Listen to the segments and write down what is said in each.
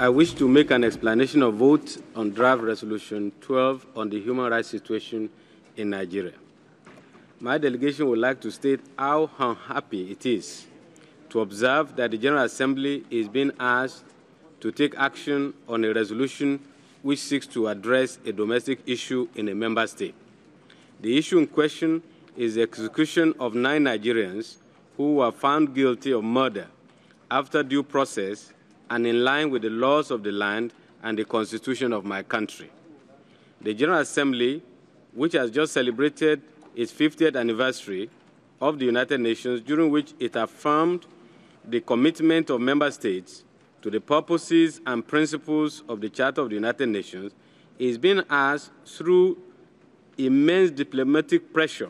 I wish to make an explanation of vote on draft resolution 12 on the human rights situation in Nigeria. My delegation would like to state how unhappy it is to observe that the General Assembly is being asked to take action on a resolution which seeks to address a domestic issue in a member state. The issue in question is the execution of 9 Nigerians who were found guilty of murder after due process and in line with the laws of the land and the Constitution of my country. The General Assembly, which has just celebrated its 50th anniversary of the United Nations, during which it affirmed the commitment of member states to the purposes and principles of the Charter of the United Nations, is being asked through immense diplomatic pressure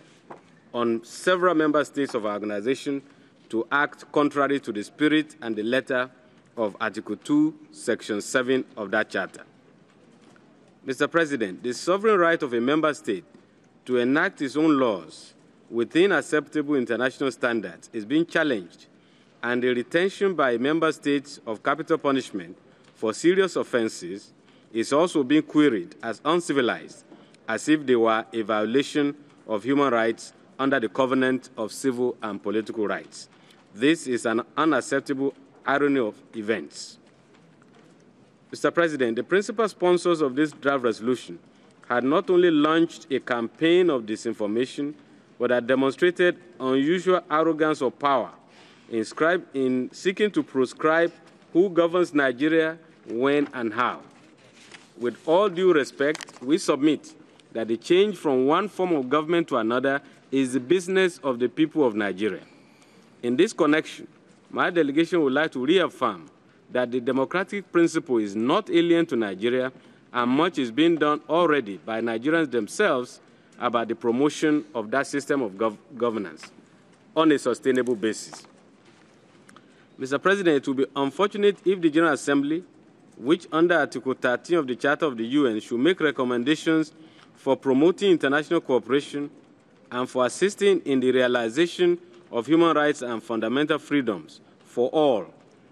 on several member states of our organization to act contrary to the spirit and the letter of Article 2, Section 7 of that Charter. Mr. President, the sovereign right of a member state to enact its own laws within acceptable international standards is being challenged, and the retention by member states of capital punishment for serious offenses is also being queried as uncivilized, as if they were a violation of human rights under the Covenant of Civil and Political Rights. This is an unacceptable irony of events. Mr. President, the principal sponsors of this draft resolution had not only launched a campaign of disinformation, but had demonstrated unusual arrogance of power in seeking to prescribe who governs Nigeria, when, and how. With all due respect, we submit that the change from one form of government to another is the business of the people of Nigeria. In this connection, my delegation would like to reaffirm that the democratic principle is not alien to Nigeria, and much is being done already by Nigerians themselves about the promotion of that system of governance on a sustainable basis. Mr. President, it will be unfortunate if the General Assembly, which under Article 13 of the Charter of the UN should make recommendations for promoting international cooperation and for assisting in the realization of human rights and fundamental freedoms for all,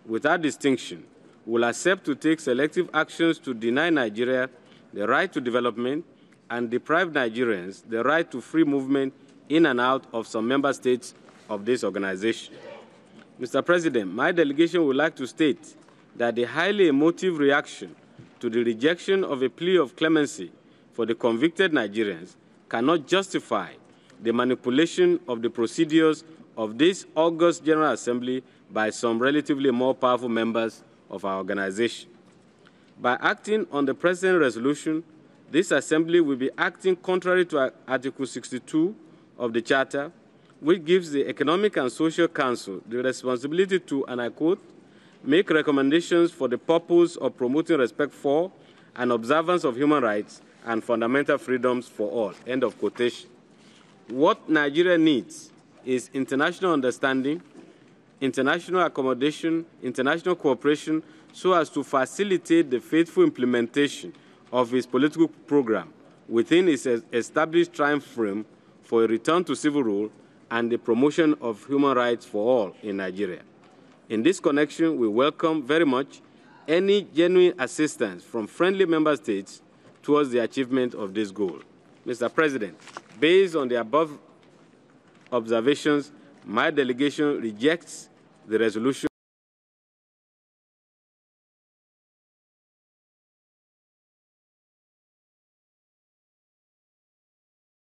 without distinction, will accept to take selective actions to deny Nigeria the right to development and deprive Nigerians the right to free movement in and out of some member states of this organization. Mr. President, my delegation would like to state that the highly emotive reaction to the rejection of a plea of clemency for the convicted Nigerians cannot justify the manipulation of the procedures of this august General Assembly by some relatively more powerful members of our organization. By acting on the present resolution, this Assembly will be acting contrary to Article 62 of the Charter, which gives the Economic and Social Council the responsibility to, and I quote, make recommendations for the purpose of promoting respect for and observance of human rights and fundamental freedoms for all, end of quotation. What Nigeria needs is international understanding, international accommodation, international cooperation, so as to facilitate the faithful implementation of its political program within its established time frame for a return to civil rule and the promotion of human rights for all in Nigeria. In this connection, we welcome very much any genuine assistance from friendly member states towards the achievement of this goal. Mr. President, based on the above observations, my delegation rejects the resolution